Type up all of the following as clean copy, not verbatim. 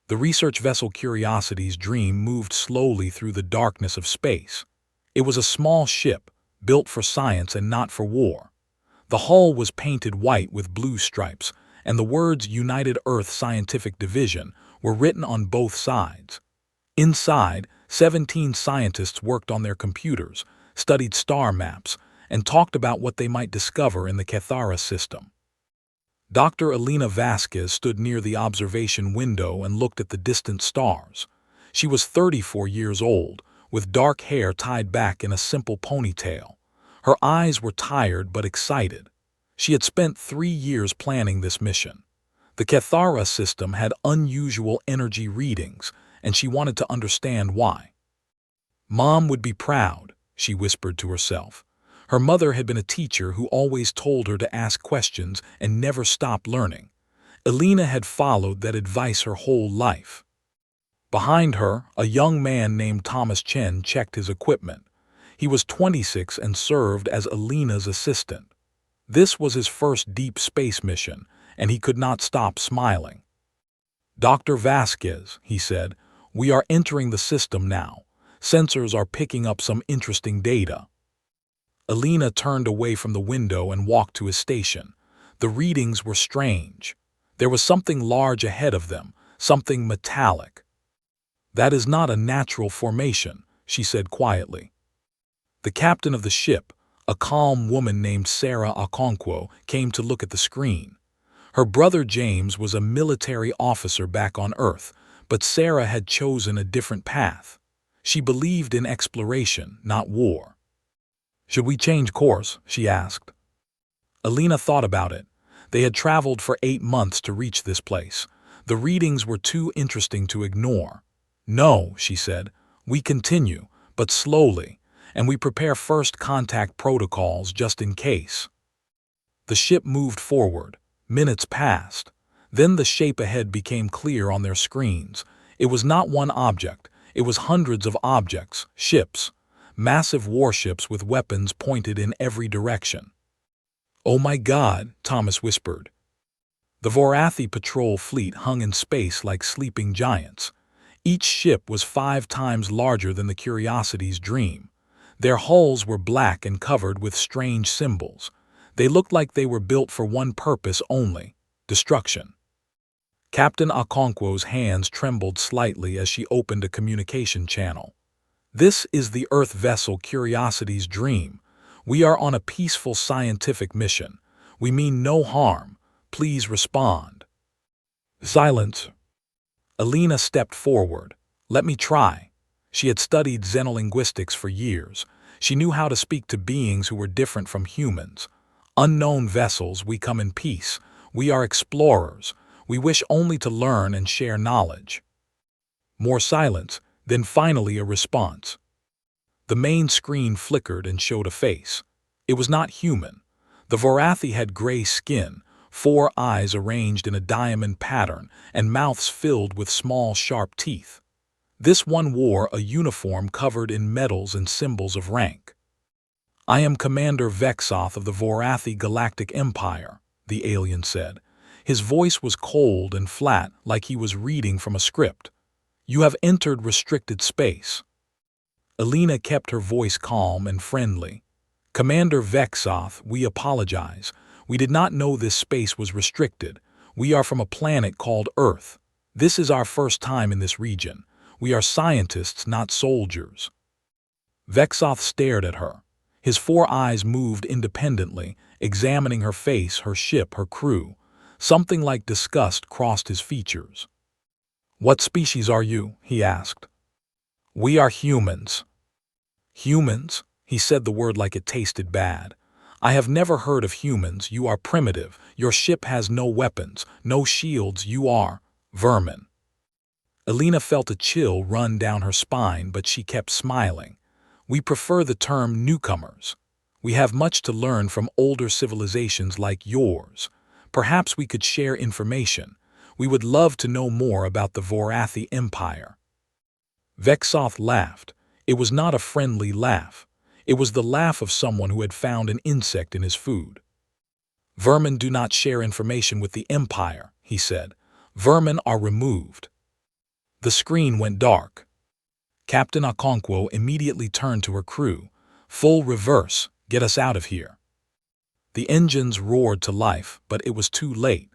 The research vessel Curiosity's Dream moved slowly through the darkness of space. It was a small ship, built for science and not for war. The hull was painted white with blue stripes, and the words United Earth Scientific Division were written on both sides. Inside, 17 scientists worked on their computers, studied star maps, and talked about what they might discover in the Cathara system. Dr. Elena Vasquez stood near the observation window and looked at the distant stars. She was 34 years old, with dark hair tied back in a simple ponytail. Her eyes were tired but excited. She had spent 3 years planning this mission. The Cathara system had unusual energy readings, and she wanted to understand why. Mom would be proud, she whispered to herself. Her mother had been a teacher who always told her to ask questions and never stop learning. Elena had followed that advice her whole life. Behind her, a young man named Thomas Chen checked his equipment. He was 26 and served as Elena's assistant. This was his first deep space mission, and he could not stop smiling. "Dr. Vasquez," he said, "we are entering the system now. Sensors are picking up some interesting data." Elena turned away from the window and walked to his station. The readings were strange. There was something large ahead of them, something metallic. "That is not a natural formation," she said quietly. The captain of the ship, a calm woman named Sarah Okonkwo, came to look at the screen. Her brother James was a military officer back on Earth, but Sarah had chosen a different path. She believed in exploration, not war. "Should we change course?" she asked. Elena thought about it. They had traveled for 8 months to reach this place. The readings were too interesting to ignore. "No," she said, "we continue, but slowly, and we prepare first contact protocols just in case." The ship moved forward. Minutes passed. Then the shape ahead became clear on their screens. It was not one object. It was hundreds of objects, ships, massive warships with weapons pointed in every direction. "Oh my God," Thomas whispered. The Vorathi patrol fleet hung in space like sleeping giants. Each ship was 5 times larger than the Curiosity's Dream. Their hulls were black and covered with strange symbols. They looked like they were built for one purpose only: destruction. Captain Okonkwo's hands trembled slightly as she opened a communication channel. "This is the Earth vessel Curiosity's Dream. We are on a peaceful scientific mission. We mean no harm. Please respond." Silence. Elena stepped forward. "Let me try." She had studied xenolinguistics for years. She knew how to speak to beings who were different from humans. "Unknown vessels, we come in peace. We are explorers. We wish only to learn and share knowledge." More silence, then finally a response. The main screen flickered and showed a face. It was not human. The Vorathi had gray skin, 4 eyes arranged in a diamond pattern, and mouths filled with small, sharp teeth. This one wore a uniform covered in medals and symbols of rank. "I am Commander Vexoth of the Vorathi Galactic Empire," the alien said. His voice was cold and flat, like he was reading from a script. "You have entered restricted space." Elena kept her voice calm and friendly. "Commander Vexoth, we apologize. We did not know this space was restricted. We are from a planet called Earth. This is our first time in this region. We are scientists, not soldiers." Vexoth stared at her. His 4 eyes moved independently, examining her face, her ship, her crew. Something like disgust crossed his features. "What species are you?" he asked. "We are humans." "Humans?" He said the word like it tasted bad. "I have never heard of humans. You are primitive. Your ship has no weapons, no shields. You are vermin." Elena felt a chill run down her spine, but she kept smiling. "We prefer the term newcomers. We have much to learn from older civilizations like yours. Perhaps we could share information. We would love to know more about the Vorathi Empire." Vexoth laughed. It was not a friendly laugh. It was the laugh of someone who had found an insect in his food. "Vermin do not share information with the Empire," he said. "Vermin are removed." The screen went dark. Captain Okonkwo immediately turned to her crew. "Full reverse, get us out of here." The engines roared to life, but it was too late.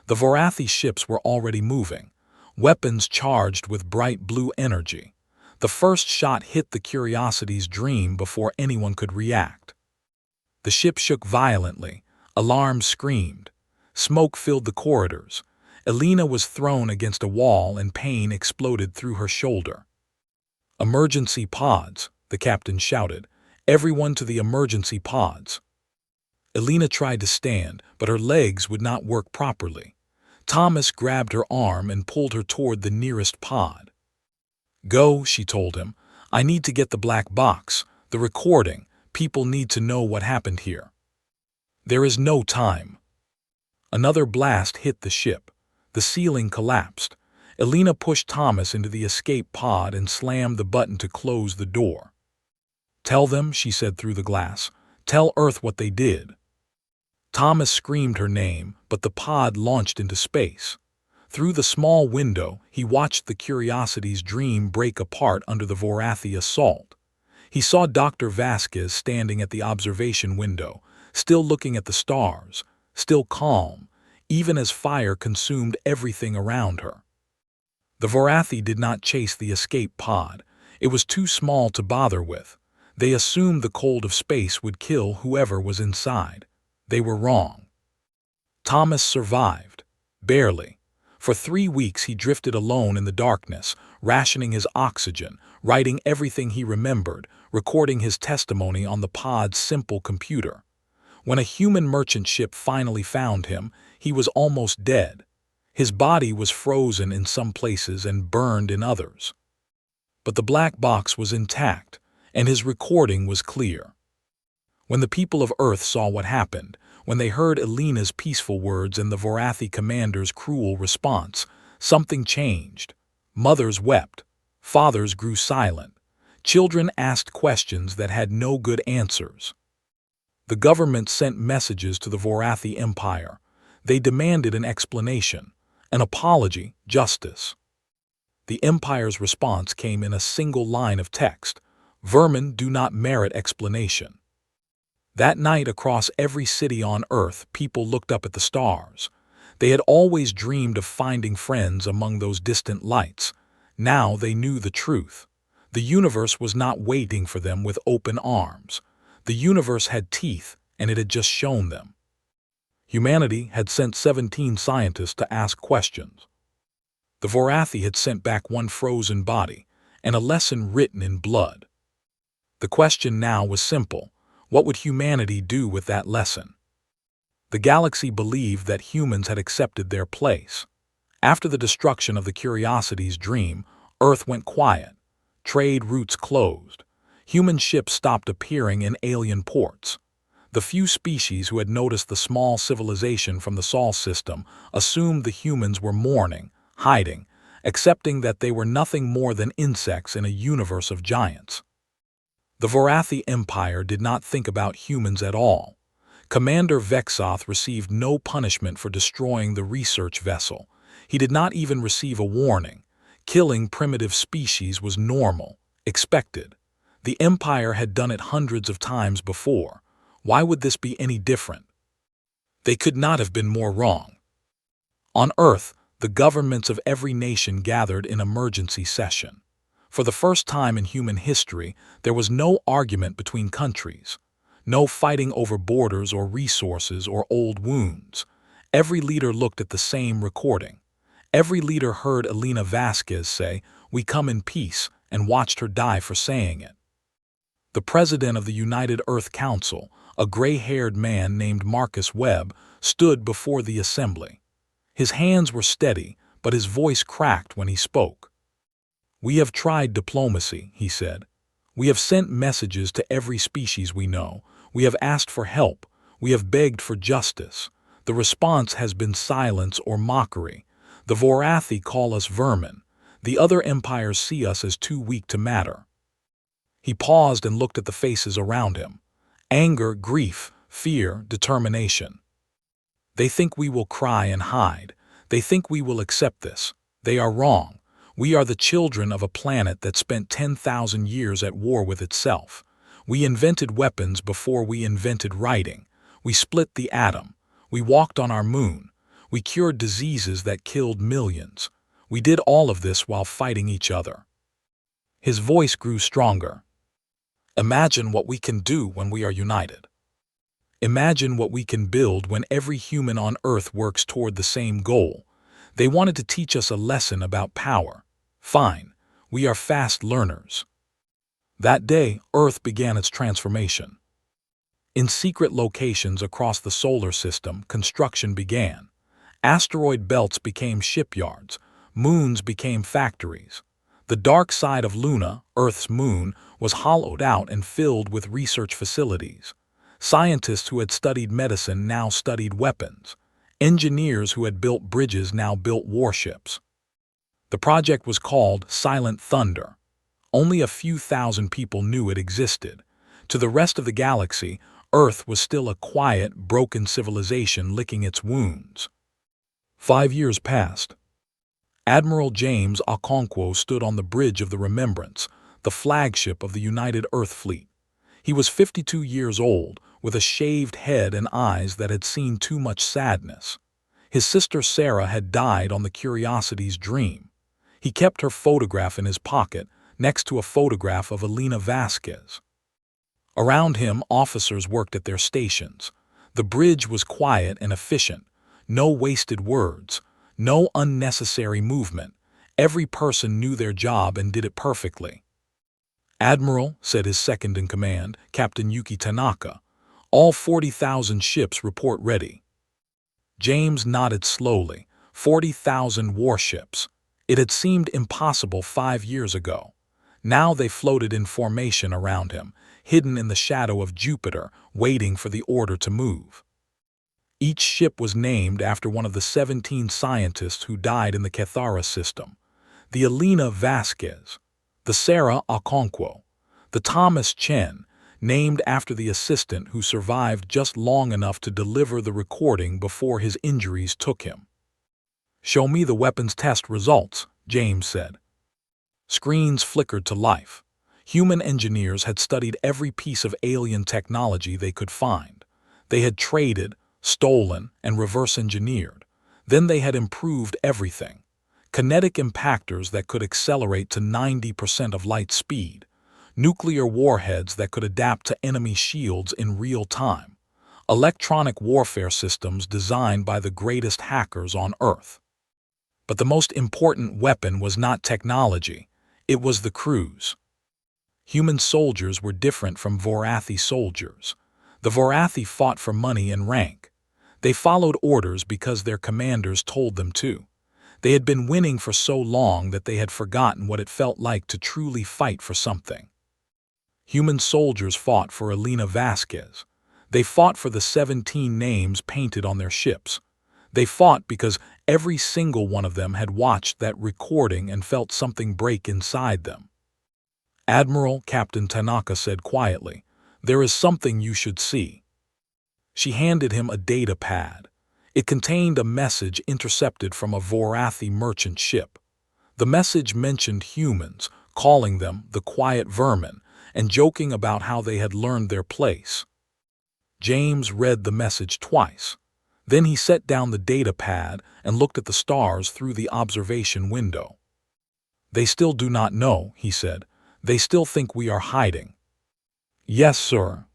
The Vorathi ships were already moving, weapons charged with bright blue energy. The first shot hit the Curiosity's Dream before anyone could react. The ship shook violently. Alarms screamed. Smoke filled the corridors. Elena was thrown against a wall and pain exploded through her shoulder. "Emergency pods," the captain shouted. "Everyone to the emergency pods." Elena tried to stand, but her legs would not work properly. Thomas grabbed her arm and pulled her toward the nearest pod. "Go," she told him. "I need to get the black box, the recording. People need to know what happened here." "There is no time." Another blast hit the ship. The ceiling collapsed. Elena pushed Thomas into the escape pod and slammed the button to close the door. "Tell them," she said through the glass. "Tell Earth what they did." Thomas screamed her name, but the pod launched into space. Through the small window, he watched the Curiosity's Dream break apart under the Vorathi assault. He saw Dr. Vasquez standing at the observation window, still looking at the stars, still calm, even as fire consumed everything around her. The Vorathi did not chase the escape pod. It was too small to bother with. They assumed the cold of space would kill whoever was inside. They were wrong. Thomas survived. Barely. For 3 weeks he drifted alone in the darkness, rationing his oxygen, writing everything he remembered, recording his testimony on the pod's simple computer. When a human merchant ship finally found him, he was almost dead. His body was frozen in some places and burned in others. But the black box was intact, and his recording was clear. When the people of Earth saw what happened, when they heard Elena's peaceful words and the Vorathi commander's cruel response, something changed. Mothers wept. Fathers grew silent. Children asked questions that had no good answers. The government sent messages to the Vorathi Empire. They demanded an explanation, an apology, justice. The Empire's response came in a single line of text: "Vermin do not merit explanation." That night, across every city on Earth, people looked up at the stars. They had always dreamed of finding friends among those distant lights. Now they knew the truth. The universe was not waiting for them with open arms. The universe had teeth, and it had just shown them. Humanity had sent 17 scientists to ask questions. The Vorathi had sent back one frozen body, and a lesson written in blood. The question now was simple. What would humanity do with that lesson? The galaxy believed that humans had accepted their place. After the destruction of the Curiosity's Dream, Earth went quiet. Trade routes closed. Human ships stopped appearing in alien ports. The few species who had noticed the small civilization from the Sol system assumed the humans were mourning, hiding, accepting that they were nothing more than insects in a universe of giants. The Vorathi Empire did not think about humans at all. Commander Vexoth received no punishment for destroying the research vessel. He did not even receive a warning. Killing primitive species was normal, expected. The Empire had done it hundreds of times before. Why would this be any different? They could not have been more wrong. On Earth, the governments of every nation gathered in emergency session. For the first time in human history, there was no argument between countries, no fighting over borders or resources or old wounds. Every leader looked at the same recording. Every leader heard Elena Vasquez say, "We come in peace," and watched her die for saying it. The president of the United Earth Council, a gray-haired man named Marcus Webb, stood before the assembly. His hands were steady, but his voice cracked when he spoke. "We have tried diplomacy," he said. "We have sent messages to every species we know. We have asked for help. We have begged for justice. The response has been silence or mockery. The Vorathi call us vermin. The other empires see us as too weak to matter." He paused and looked at the faces around him. Anger, grief, fear, determination. "They think we will cry and hide. They think we will accept this. They are wrong. We are the children of a planet that spent 10,000 years at war with itself. We invented weapons before we invented writing. We split the atom. We walked on our moon. We cured diseases that killed millions. We did all of this while fighting each other." His voice grew stronger. "Imagine what we can do when we are united. Imagine what we can build when every human on Earth works toward the same goal. They wanted to teach us a lesson about power. Fine, we are fast learners." That day, Earth began its transformation. In secret locations across the solar system, construction began. Asteroid belts became shipyards. Moons became factories. The dark side of Luna, Earth's moon, was hollowed out and filled with research facilities. Scientists who had studied medicine now studied weapons. Engineers who had built bridges now built warships. The project was called Silent Thunder. Only a few thousand people knew it existed. To the rest of the galaxy, Earth was still a quiet, broken civilization licking its wounds. 5 years passed. Admiral James Okonkwo stood on the bridge of the Remembrance, the flagship of the United Earth Fleet. He was 52 years old, with a shaved head and eyes that had seen too much sadness. His sister Sarah had died on the Curiosity's Dream. He kept her photograph in his pocket, next to a photograph of Elena Vasquez. Around him, officers worked at their stations. The bridge was quiet and efficient. No wasted words. No unnecessary movement. Every person knew their job and did it perfectly. "Admiral," said his second-in-command, Captain Yuki Tanaka, "all 40,000 ships report ready." James nodded slowly. 40,000 warships. It had seemed impossible 5 years ago. Now they floated in formation around him, hidden in the shadow of Jupiter, waiting for the order to move. Each ship was named after one of the 17 scientists who died in the Cathara system. The Elena Vasquez, the Sarah Okonkwo, the Thomas Chen, named after the assistant who survived just long enough to deliver the recording before his injuries took him. "Show me the weapons test results," James said. Screens flickered to life. Human engineers had studied every piece of alien technology they could find. They had traded, stolen, and reverse-engineered. Then they had improved everything. Kinetic impactors that could accelerate to 90% of light speed. Nuclear warheads that could adapt to enemy shields in real time. Electronic warfare systems designed by the greatest hackers on Earth. But the most important weapon was not technology. It was the crews. Human soldiers were different from Vorathi soldiers. The Vorathi fought for money and rank. They followed orders because their commanders told them to. They had been winning for so long that they had forgotten what it felt like to truly fight for something. Human soldiers fought for Elena Vasquez. They fought for the 17 names painted on their ships. They fought because every single one of them had watched that recording and felt something break inside them. "Admiral," Captain Tanaka said quietly, "there is something you should see." She handed him a data pad. It contained a message intercepted from a Vorathi merchant ship. The message mentioned humans, calling them the quiet vermin, and joking about how they had learned their place. James read the message twice. Then he set down the data pad and looked at the stars through the observation window. "They still do not know," he said. "They still think we are hiding." "Yes, sir."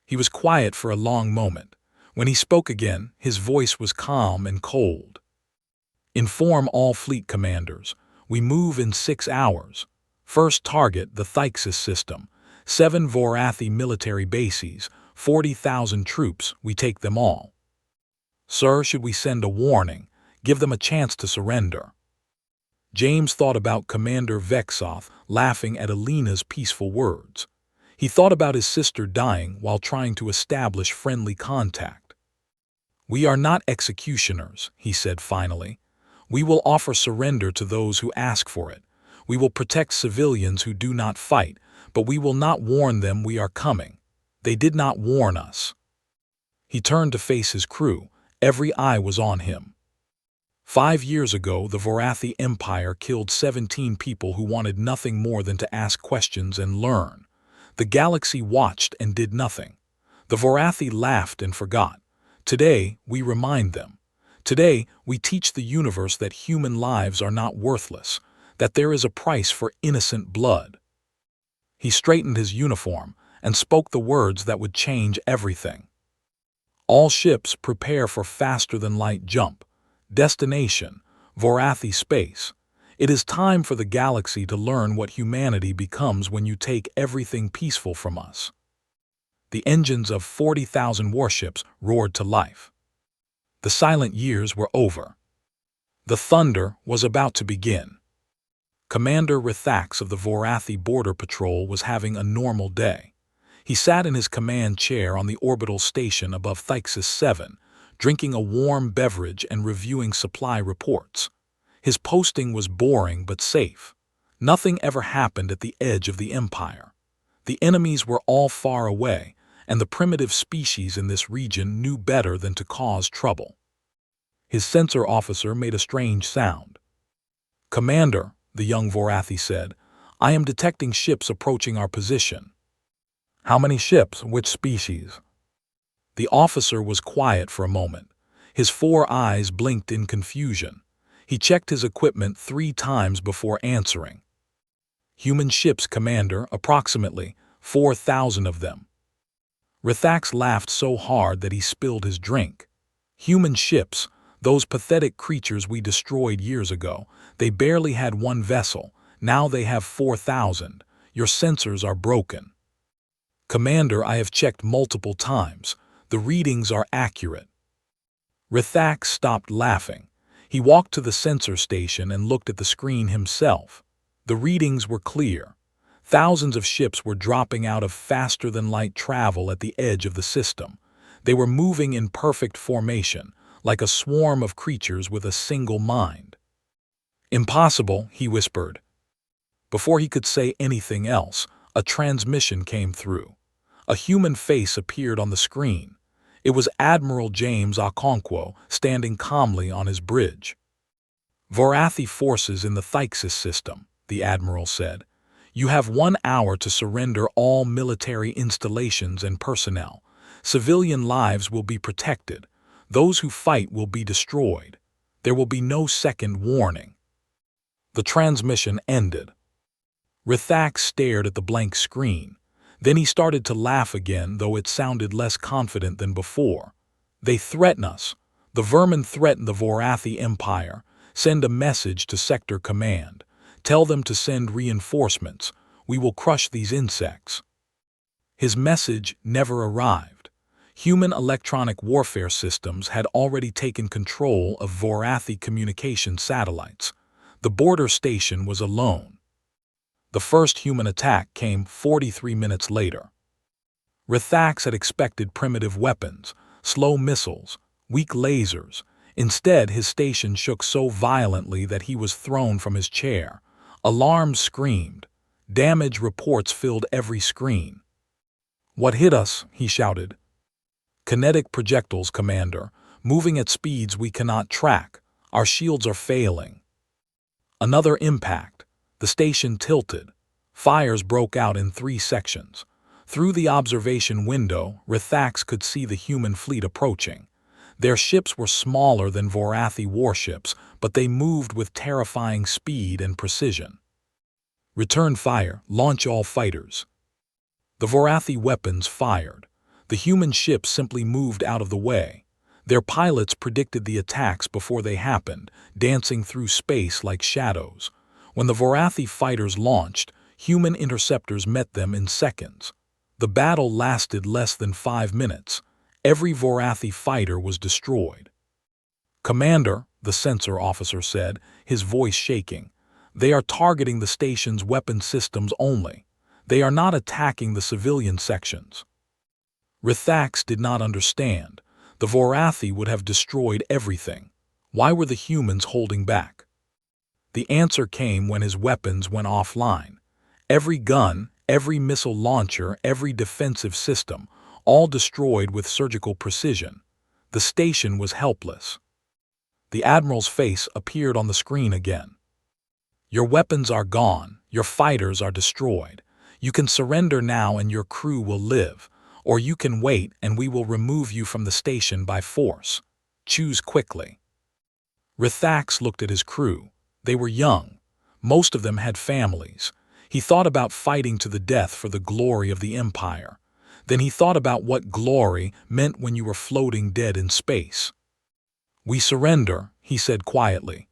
He was quiet for a long moment. When he spoke again, his voice was calm and cold. "Inform all fleet commanders. We move in 6 hours. First target, the Thixus system. 7 Vorathi military bases, 40,000 troops, we take them all." "Sir, should we send a warning? Give them a chance to surrender?" James thought about Commander Vexoth laughing at Elena's peaceful words. He thought about his sister dying while trying to establish friendly contact. "We are not executioners," he said finally. "We will offer surrender to those who ask for it. We will protect civilians who do not fight, but we will not warn them we are coming. They did not warn us." He turned to face his crew. Every eye was on him. 5 years ago, the Vorathi Empire killed 17 people who wanted nothing more than to ask questions and learn. The galaxy watched and did nothing. The Vorathi laughed and forgot. Today, we remind them. Today, we teach the universe that human lives are not worthless, that there is a price for innocent blood. He straightened his uniform and spoke the words that would change everything. All ships prepare for faster-than-light jump. Destination, Vorathi space. It is time for the galaxy to learn what humanity becomes when you take everything peaceful from us. The engines of 40,000 warships roared to life. The silent years were over. The thunder was about to begin. Commander Rithax of the Vorathi Border Patrol was having a normal day. He sat in his command chair on the orbital station above Thixis 7, drinking a warm beverage and reviewing supply reports. His posting was boring but safe. Nothing ever happened at the edge of the Empire. The enemies were all far away, and the primitive species in this region knew better than to cause trouble. His sensor officer made a strange sound. "Commander," the young Vorathi said, "I am detecting ships approaching our position." "How many ships? Which species?" The officer was quiet for a moment. His 4 eyes blinked in confusion. He checked his equipment 3 times before answering. "Human ships, Commander, approximately 4,000 of them." Rithax laughed so hard that he spilled his drink. "Human ships, those pathetic creatures we destroyed years ago. They barely had 1 vessel. Now they have 4,000. Your sensors are broken." "Commander, I have checked multiple times. The readings are accurate." Rithax stopped laughing. He walked to the sensor station and looked at the screen himself. The readings were clear. Thousands of ships were dropping out of faster-than-light travel at the edge of the system. They were moving in perfect formation, like a swarm of creatures with a single mind. "Impossible," he whispered. Before he could say anything else, a transmission came through. A human face appeared on the screen. It was Admiral James Okonkwo standing calmly on his bridge. "Vorathi forces in the Thixis system," the Admiral said. "You have 1 hour to surrender all military installations and personnel. Civilian lives will be protected. Those who fight will be destroyed. There will be no second warning." The transmission ended. Rithax stared at the blank screen. Then he started to laugh again, though it sounded less confident than before. "They threaten us. The vermin threaten the Vorathi Empire. Send a message to Sector Command. Tell them to send reinforcements. We will crush these insects." His message never arrived. Human electronic warfare systems had already taken control of Vorathi communication satellites. The border station was alone. The first human attack came 43 minutes later. Rithax had expected primitive weapons, slow missiles, weak lasers. Instead, his station shook so violently that he was thrown from his chair. Alarms screamed. Damage reports filled every screen. "What hit us?" he shouted. "Kinetic projectiles, Commander, moving at speeds we cannot track. Our shields are failing." Another impact. The station tilted. Fires broke out in 3 sections. Through the observation window, Rithax could see the human fleet approaching. Their ships were smaller than Vorathi warships, but they moved with terrifying speed and precision. "Return fire, launch all fighters." The Vorathi weapons fired. The human ships simply moved out of the way. Their pilots predicted the attacks before they happened, dancing through space like shadows. When the Vorathi fighters launched, human interceptors met them in seconds. The battle lasted less than 5 minutes. Every Vorathi fighter was destroyed. "Commander," the sensor officer said, his voice shaking, "they are targeting the station's weapon systems only. They are not attacking the civilian sections." Rithax did not understand. The Vorathi would have destroyed everything. Why were the humans holding back? The answer came when his weapons went offline. Every gun, every missile launcher, every defensive system, all destroyed with surgical precision. The station was helpless. The Admiral's face appeared on the screen again. Your weapons are gone, your fighters are destroyed. You can surrender now and your crew will live, or you can wait and we will remove you from the station by force. Choose quickly. Rithax looked at his crew. They were young. Most of them had families. He thought about fighting to the death for the glory of the Empire. Then he thought about what glory meant when you were floating dead in space. We surrender, he said quietly.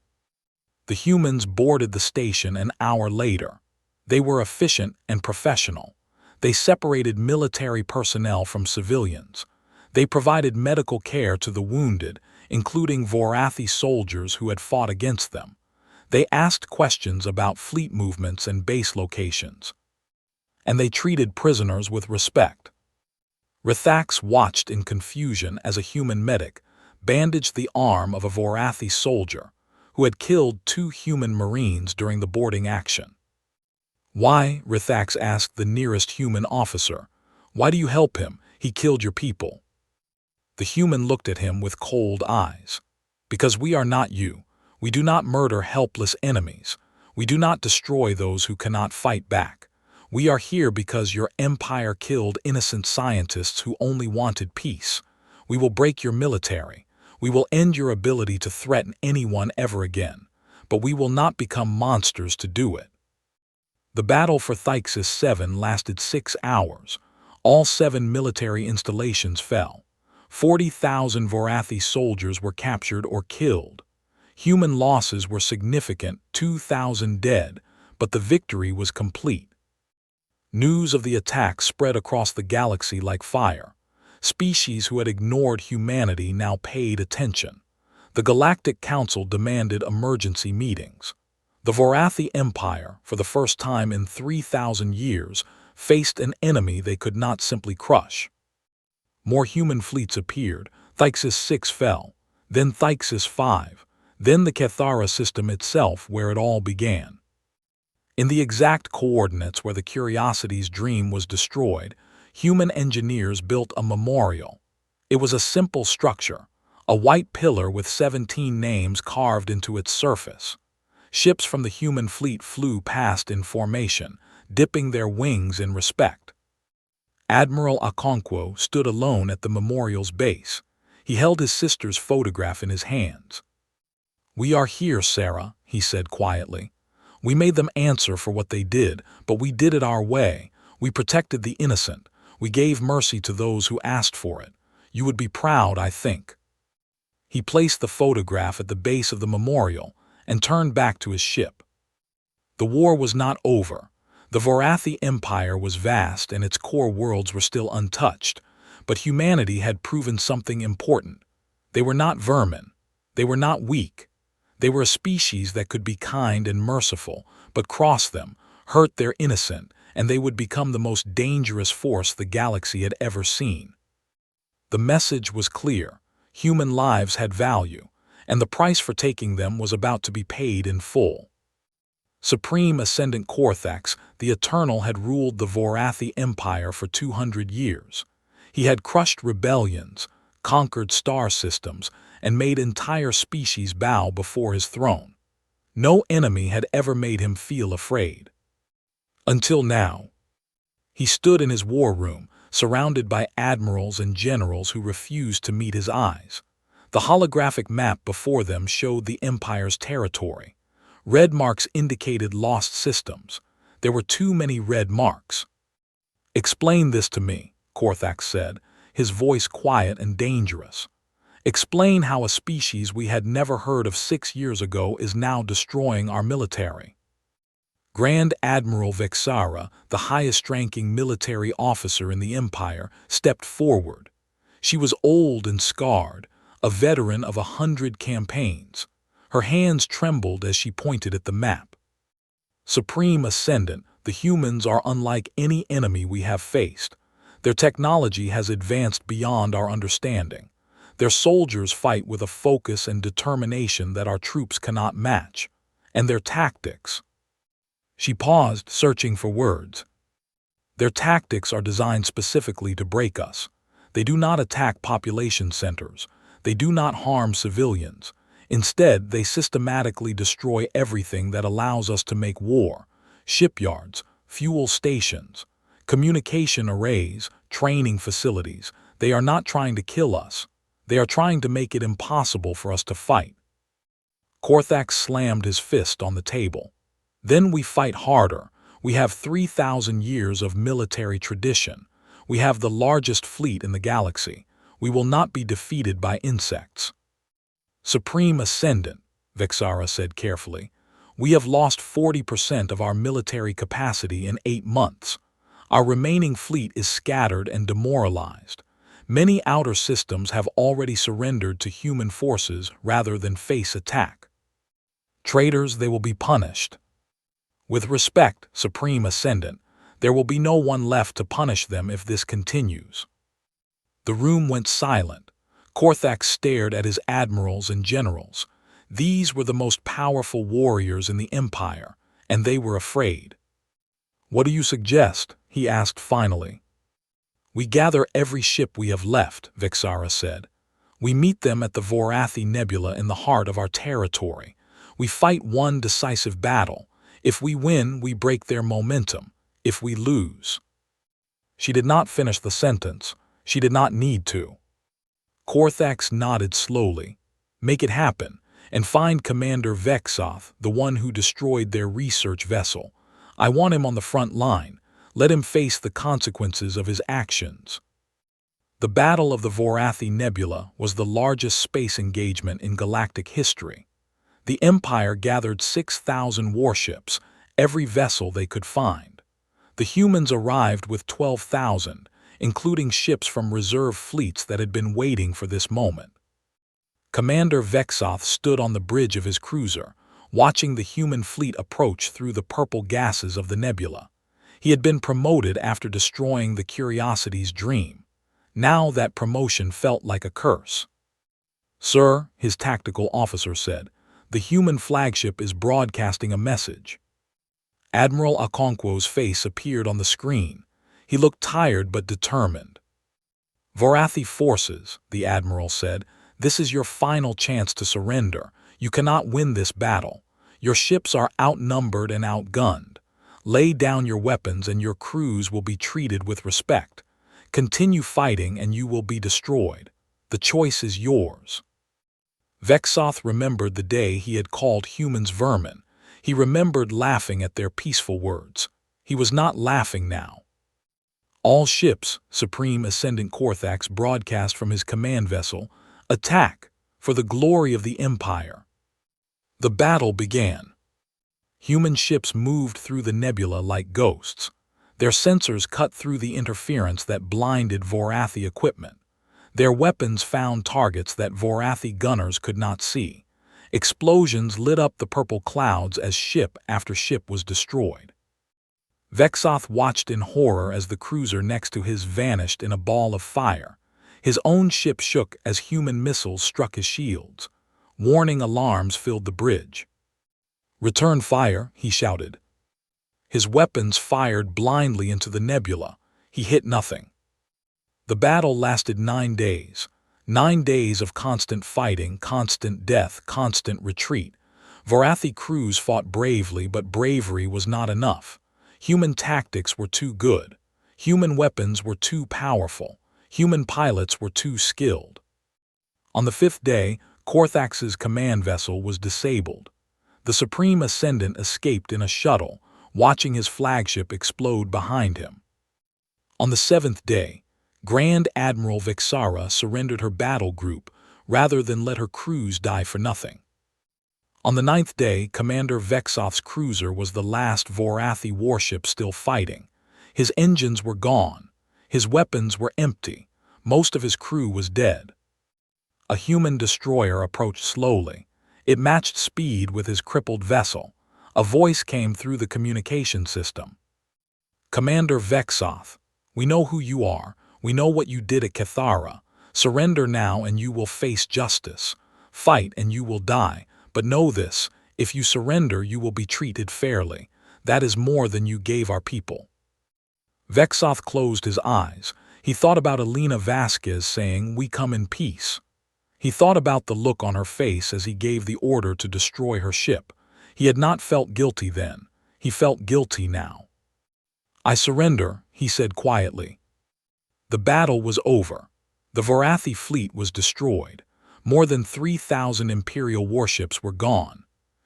The humans boarded the station an hour later. They were efficient and professional. They separated military personnel from civilians. They provided medical care to the wounded, including Vorathi soldiers who had fought against them. They asked questions about fleet movements and base locations. And they treated prisoners with respect. Rithax watched in confusion as a human medic bandaged the arm of a Vorathi soldier who had killed 2 human marines during the boarding action. Why? Rithax asked the nearest human officer. Why do you help him? He killed your people. The human looked at him with cold eyes. Because we are not you. We do not murder helpless enemies. We do not destroy those who cannot fight back. We are here because your empire killed innocent scientists who only wanted peace. We will break your military. We will end your ability to threaten anyone ever again. But we will not become monsters to do it. The battle for Thyxis 7 lasted 6 hours. All 7 military installations fell. 40,000 Vorathi soldiers were captured or killed. Human losses were significant, 2,000 dead, but the victory was complete. News of the attack spread across the galaxy like fire. Species who had ignored humanity now paid attention. The Galactic Council demanded emergency meetings. The Vorathi Empire, for the first time in 3,000 years, faced an enemy they could not simply crush. More human fleets appeared. Thyxis 6 fell, then Thyxis 5, then the Cathara system itself where it all began. In the exact coordinates where the Curiosity's dream was destroyed, human engineers built a memorial. It was a simple structure, a white pillar with 17 names carved into its surface. Ships from the human fleet flew past in formation, dipping their wings in respect. Admiral Okonkwo stood alone at the memorial's base. He held his sister's photograph in his hands. "We are here, Sarah," he said quietly. "We made them answer for what they did, but we did it our way. We protected the innocent. We gave mercy to those who asked for it. You would be proud, I think." He placed the photograph at the base of the memorial and turned back to his ship. The war was not over. The Vorathi Empire was vast and its core worlds were still untouched, but humanity had proven something important. They were not vermin. They were not weak. They were a species that could be kind and merciful, but cross them, hurt their innocent, and they would become the most dangerous force the galaxy had ever seen. The message was clear. Human lives had value, and the price for taking them was about to be paid in full. Supreme Ascendant Korthax, the Eternal, had ruled the Vorathi Empire for 200 years. He had crushed rebellions, conquered star systems, and made entire species bow before his throne. No enemy had ever made him feel afraid. Until now. He stood in his war room, surrounded by admirals and generals who refused to meet his eyes. The holographic map before them showed the Empire's territory. Red marks indicated lost systems. There were too many red marks. "Explain this to me," Korthax said, his voice quiet and dangerous. "Explain how a species we had never heard of 6 years ago is now destroying our military." Grand Admiral Vexara, the highest-ranking military officer in the Empire, stepped forward. She was old and scarred, a veteran of 100 campaigns. Her hands trembled as she pointed at the map. "Supreme Ascendant, the humans are unlike any enemy we have faced. Their technology has advanced beyond our understanding. Their soldiers fight with a focus and determination that our troops cannot match. And their tactics—" She paused, searching for words. "Their tactics are designed specifically to break us. They do not attack population centers. They do not harm civilians. Instead, they systematically destroy everything that allows us to make war: shipyards, fuel stations, communication arrays, training facilities. They are not trying to kill us. They are trying to make it impossible for us to fight. Korthax slammed his fist on the table. Then we fight harder. We have 3,000 years of military tradition. We have the largest fleet in the galaxy. We will not be defeated by insects. Supreme Ascendant, Vexara said carefully, we have lost 40% of our military capacity in 8 months. Our remaining fleet is scattered and demoralized. Many outer systems have already surrendered to human forces rather than face attack. Traitors, they will be punished. With respect, Supreme Ascendant, there will be no one left to punish them if this continues. The room went silent. Korthax stared at his admirals and generals. These were the most powerful warriors in the Empire, and they were afraid. "What do you suggest?" he asked finally. "We gather every ship we have left," Vexara said. "We meet them at the Vorathi Nebula in the heart of our territory. We fight one decisive battle. If we win, we break their momentum. If we lose—" She did not finish the sentence. She did not need to. Korthax nodded slowly. "Make it happen, and find Commander Vexoth, the one who destroyed their research vessel. I want him on the front line. Let him face the consequences of his actions." The Battle of the Vorathi Nebula was the largest space engagement in galactic history. The Empire gathered 6,000 warships, every vessel they could find. The humans arrived with 12,000, including ships from reserve fleets that had been waiting for this moment. Commander Vexoth stood on the bridge of his cruiser, watching the human fleet approach through the purple gases of the nebula. He had been promoted after destroying the Curiosity's dream. Now that promotion felt like a curse. "Sir," his tactical officer said, "the human flagship is broadcasting a message." Admiral Okonkwo's face appeared on the screen. He looked tired but determined. "Vorathi forces," the admiral said, "this is your final chance to surrender. You cannot win this battle. Your ships are outnumbered and outgunned. Lay down your weapons and your crews will be treated with respect. Continue fighting and you will be destroyed. The choice is yours." Vexoth remembered the day he had called humans vermin. He remembered laughing at their peaceful words. He was not laughing now. "All ships," Supreme Ascendant Korthax broadcast from his command vessel, "attack, for the glory of the Empire." The battle began. Human ships moved through the nebula like ghosts. Their sensors cut through the interference that blinded Vorathi equipment. Their weapons found targets that Vorathi gunners could not see. Explosions lit up the purple clouds as ship after ship was destroyed. Vexoth watched in horror as the cruiser next to his vanished in a ball of fire. His own ship shook as human missiles struck his shields. Warning alarms filled the bridge. "Return fire," he shouted. His weapons fired blindly into the nebula. He hit nothing. The battle lasted 9 days. 9 days of constant fighting, constant death, constant retreat. Vorathi crews fought bravely, but bravery was not enough. Human tactics were too good. Human weapons were too powerful. Human pilots were too skilled. On the 5th day, Korthax's command vessel was disabled. The Supreme Ascendant escaped in a shuttle, watching his flagship explode behind him. On the 7th day, Grand Admiral Vexara surrendered her battle group rather than let her crews die for nothing. On the 9th day, Commander Vexoth's cruiser was the last Vorathi warship still fighting. His engines were gone. His weapons were empty. Most of his crew was dead. A human destroyer approached slowly. It matched speed with his crippled vessel. A voice came through the communication system. "Commander Vexoth, we know who you are. We know what you did at Cathara. Surrender now and you will face justice. Fight and you will die. But know this, if you surrender you will be treated fairly. That is more than you gave our people." Vexoth closed his eyes. He thought about Elena Vasquez saying, "We come in peace." He thought about the look on her face as he gave the order to destroy her ship. He had not felt guilty then. He felt guilty now. "I surrender," he said quietly. The battle was over. The Vorathi fleet was destroyed. More than 3,000 Imperial warships were gone.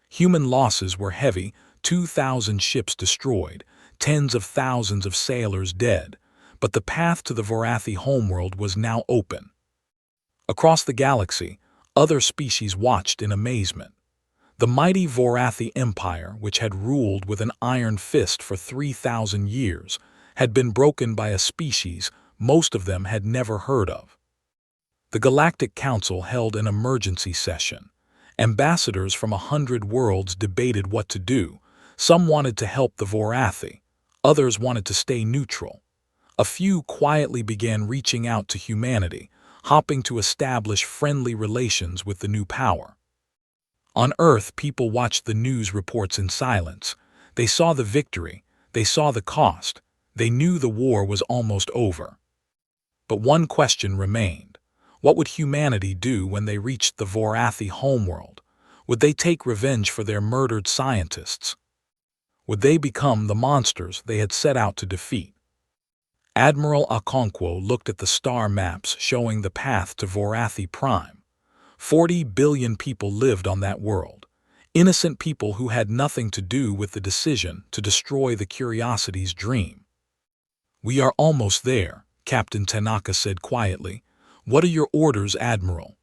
Human losses were heavy, 2,000 ships destroyed, tens of thousands of sailors dead. But the path to the Vorathi homeworld was now open. Across the galaxy, other species watched in amazement. The mighty Vorathi Empire, which had ruled with an iron fist for 3,000 years, had been broken by a species most of them had never heard of. The Galactic Council held an emergency session. Ambassadors from 100 worlds debated what to do. Some wanted to help the Vorathi. Others wanted to stay neutral. A few quietly began reaching out to humanity, hoping to establish friendly relations with the new power. On Earth, people watched the news reports in silence. They saw the victory. They saw the cost. They knew the war was almost over. But one question remained. What would humanity do when they reached the Vorathi homeworld? Would they take revenge for their murdered scientists? Would they become the monsters they had set out to defeat? Admiral Okonkwo looked at the star maps showing the path to Vorathi Prime. 40 billion people lived on that world. Innocent people who had nothing to do with the decision to destroy the Curiosity's dream. "We are almost there," Captain Tanaka said quietly. "What are your orders, Admiral?"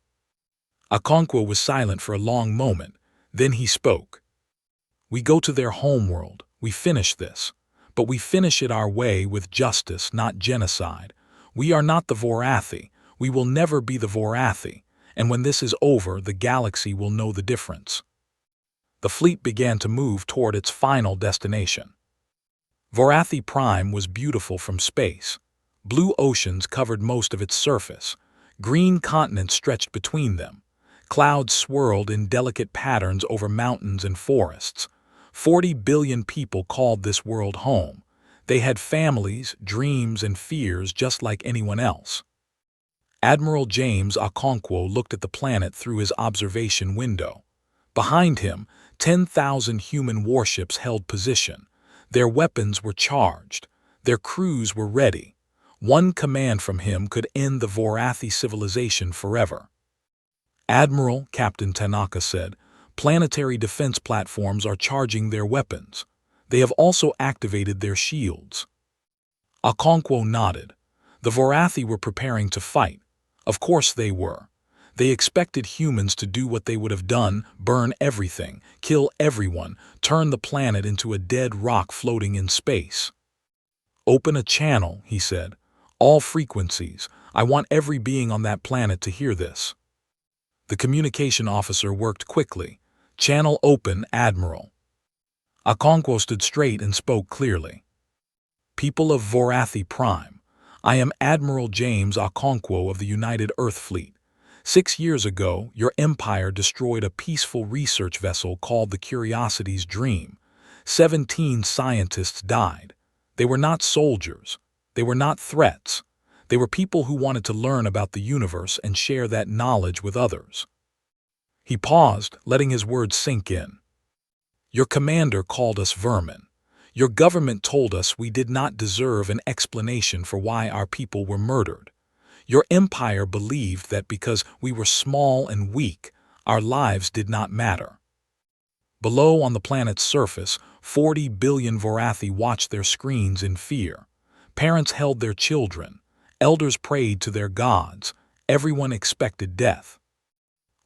Okonkwo was silent for a long moment. Then he spoke. "We go to their homeworld. We finish this. But we finish it our way with justice, not genocide. We are not the Vorathi. We will never be the Vorathi. And when this is over, the galaxy will know the difference." The fleet began to move toward its final destination. Vorathi Prime was beautiful from space. Blue oceans covered most of its surface. Green continents stretched between them. Clouds swirled in delicate patterns over mountains and forests. 40 billion people called this world home. They had families, dreams, and fears just like anyone else. Admiral James Okonkwo looked at the planet through his observation window. Behind him, 10,000 human warships held position. Their weapons were charged. Their crews were ready. One command from him could end the Vorathi civilization forever. "Admiral," Captain Tanaka said, "planetary defense platforms are charging their weapons. They have also activated their shields." Okonkwo nodded. The Vorathi were preparing to fight. Of course they were. They expected humans to do what they would have done: burn everything, kill everyone, turn the planet into a dead rock floating in space. "Open a channel," he said. "All frequencies. I want every being on that planet to hear this." The communication officer worked quickly. "Channel open, Admiral." Okonkwo stood straight and spoke clearly. "People of Vorathi Prime, I am Admiral James Okonkwo of the United Earth Fleet. 6 years ago, your empire destroyed a peaceful research vessel called the Curiosity's Dream. 17 scientists died. They were not soldiers. They were not threats. They were people who wanted to learn about the universe and share that knowledge with others." He paused, letting his words sink in. "Your commander called us vermin. Your government told us we did not deserve an explanation for why our people were murdered. Your empire believed that because we were small and weak, our lives did not matter." Below on the planet's surface, 40 billion Vorathi watched their screens in fear. Parents held their children. Elders prayed to their gods. Everyone expected death.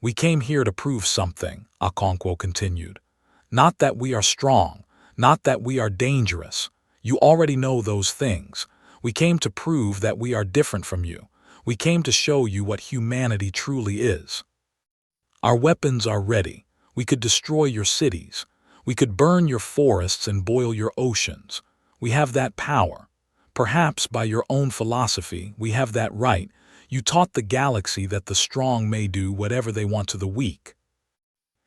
"We came here to prove something," Okonkwo continued. "Not that we are strong, not that we are dangerous. You already know those things. We came to prove that we are different from you. We came to show you what humanity truly is. Our weapons are ready. We could destroy your cities. We could burn your forests and boil your oceans. We have that power. Perhaps by your own philosophy, we have that right. You taught the galaxy that the strong may do whatever they want to the weak."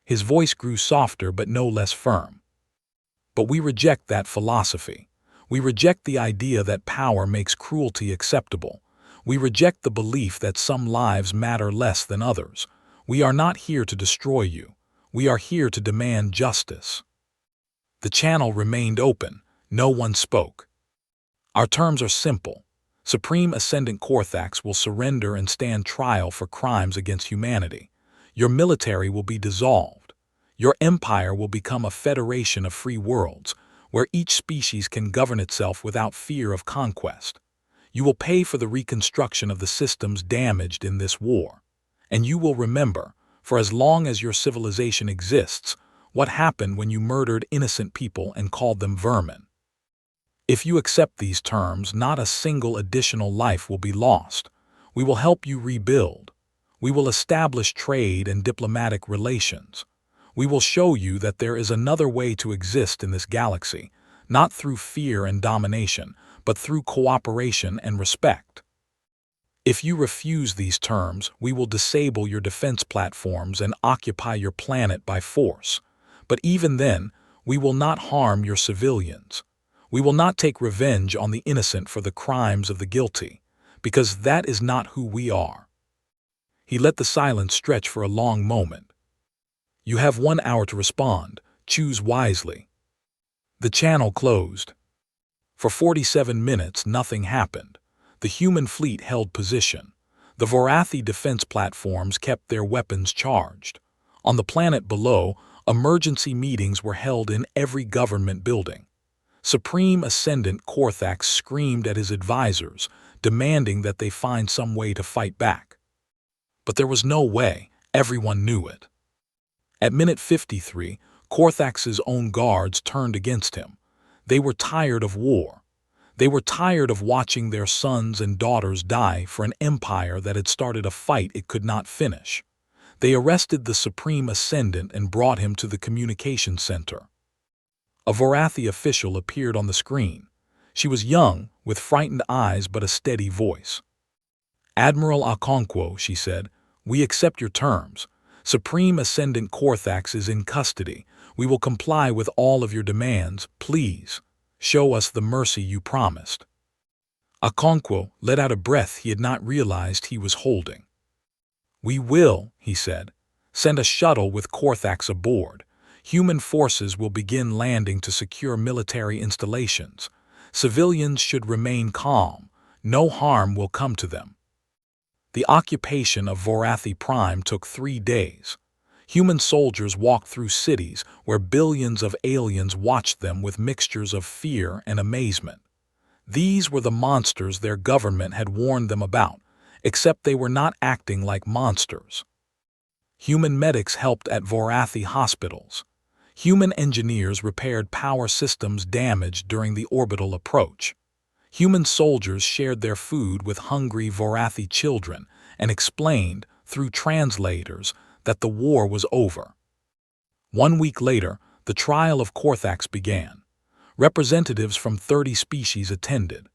His voice grew softer but no less firm. "But we reject that philosophy. We reject the idea that power makes cruelty acceptable. We reject the belief that some lives matter less than others. We are not here to destroy you. We are here to demand justice." The channel remained open. No one spoke. "Our terms are simple. Supreme Ascendant Korthax will surrender and stand trial for crimes against humanity. Your military will be dissolved. Your empire will become a federation of free worlds, where each species can govern itself without fear of conquest. You will pay for the reconstruction of the systems damaged in this war. And you will remember, for as long as your civilization exists, what happened when you murdered innocent people and called them vermin. If you accept these terms, not a single additional life will be lost. We will help you rebuild. We will establish trade and diplomatic relations. We will show you that there is another way to exist in this galaxy, not through fear and domination, but through cooperation and respect. If you refuse these terms, we will disable your defense platforms and occupy your planet by force. But even then, we will not harm your civilians. We will not take revenge on the innocent for the crimes of the guilty, because that is not who we are." He let the silence stretch for a long moment. "You have 1 hour to respond. Choose wisely." The channel closed. For 47 minutes, nothing happened. The human fleet held position. The Vorathi defense platforms kept their weapons charged. On the planet below, emergency meetings were held in every government building. Supreme Ascendant Korthax screamed at his advisors, demanding that they find some way to fight back. But there was no way. Everyone knew it. At minute 53, Korthax's own guards turned against him. They were tired of war. They were tired of watching their sons and daughters die for an empire that had started a fight it could not finish. They arrested the Supreme Ascendant and brought him to the communication center. A Vorathi official appeared on the screen. She was young, with frightened eyes but a steady voice. "Admiral Okonkwo," she said, "we accept your terms. Supreme Ascendant Korthax is in custody. We will comply with all of your demands. Please, show us the mercy you promised." Okonkwo let out a breath he had not realized he was holding. "We will," he said, "send a shuttle with Korthax aboard. Human forces will begin landing to secure military installations. Civilians should remain calm. No harm will come to them." The occupation of Vorathi Prime took 3 days. Human soldiers walked through cities where billions of aliens watched them with mixtures of fear and amazement. These were the monsters their government had warned them about, except they were not acting like monsters. Human medics helped at Vorathi hospitals. Human engineers repaired power systems damaged during the orbital approach. Human soldiers shared their food with hungry Vorathi children and explained, through translators, that the war was over. 1 week later, the trial of Korthax began. Representatives from 30 species attended.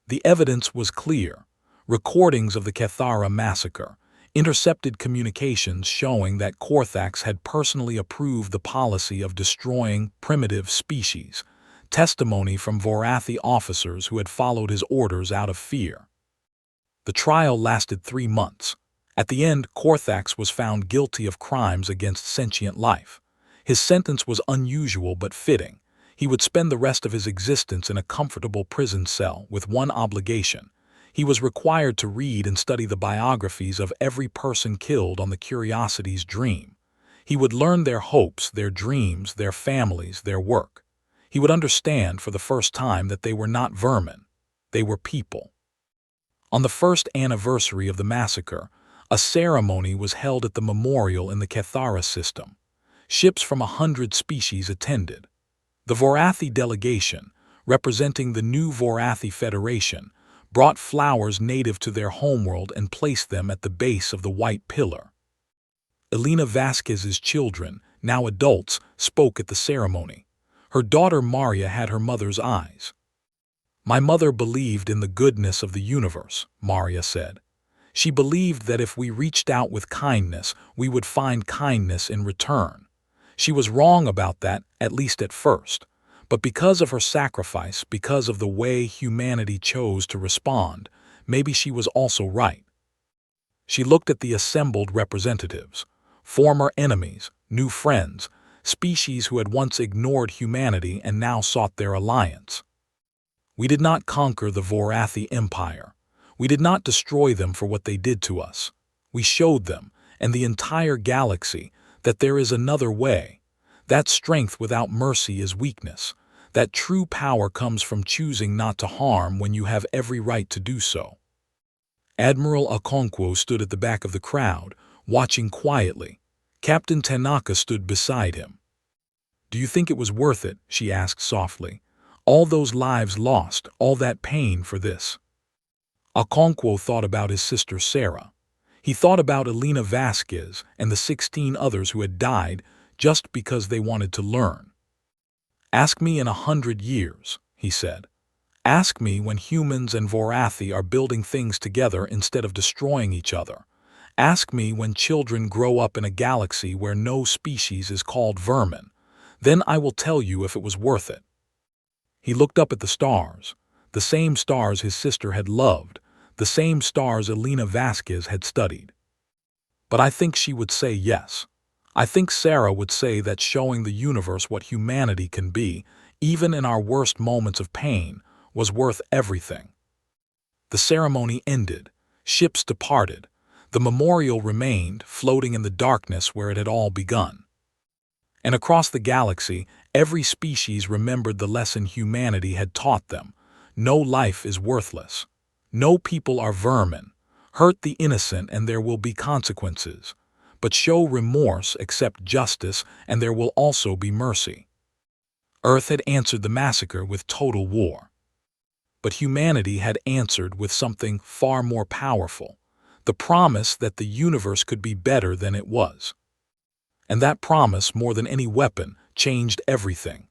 The evidence was clear. Recordings of the Cathara massacre, intercepted communications showing that Korthax had personally approved the policy of destroying primitive species, testimony from Vorathi officers who had followed his orders out of fear. The trial lasted 3 months. At the end, Korthax was found guilty of crimes against sentient life. His sentence was unusual but fitting. He would spend the rest of his existence in a comfortable prison cell with one obligation. He was required to read and study the biographies of every person killed on the Curiosity's Dream. He would learn their hopes, their dreams, their families, their work. He would understand for the first time that they were not vermin. They were people. On the first anniversary of the massacre, a ceremony was held at the memorial in the Cathara system. Ships from 100 species attended. The Vorathi delegation, representing the new Vorathi Federation, brought flowers native to their homeworld and placed them at the base of the White Pillar. Elena Vasquez's children, now adults, spoke at the ceremony. Her daughter Maria had her mother's eyes. "My mother believed in the goodness of the universe," Maria said. "She believed that if we reached out with kindness, we would find kindness in return. She was wrong about that, at least at first. But because of her sacrifice, because of the way humanity chose to respond, maybe she was also right. She looked at the assembled representatives, former enemies, new friends, species who had once ignored humanity and now sought their alliance. We did not conquer the Vorathi Empire. We did not destroy them for what they did to us. We showed them, and the entire galaxy, that there is another way. That strength without mercy is weakness. That true power comes from choosing not to harm when you have every right to do so. Admiral Okonkwo stood at the back of the crowd, watching quietly. Captain Tanaka stood beside him. "Do you think it was worth it?" she asked softly. "All those lives lost, all that pain for this?" Okonkwo thought about his sister Sarah. He thought about Elena Vasquez and the 16 others who had died just because they wanted to learn. "Ask me in 100 years," he said. "Ask me when humans and Vorathi are building things together instead of destroying each other. Ask me when children grow up in a galaxy where no species is called vermin. Then I will tell you if it was worth it." He looked up at the stars, the same stars his sister had loved, the same stars Elena Vasquez had studied. But I think she would say yes. I think Sarah would say that showing the universe what humanity can be, even in our worst moments of pain, was worth everything. The ceremony ended. Ships departed. The memorial remained, floating in the darkness where it had all begun. And across the galaxy, every species remembered the lesson humanity had taught them. No life is worthless. No people are vermin. Hurt the innocent and there will be consequences. But show remorse, accept justice, and there will also be mercy. Earth had answered the massacre with total war. But humanity had answered with something far more powerful, the promise that the universe could be better than it was. And that promise, more than any weapon, changed everything.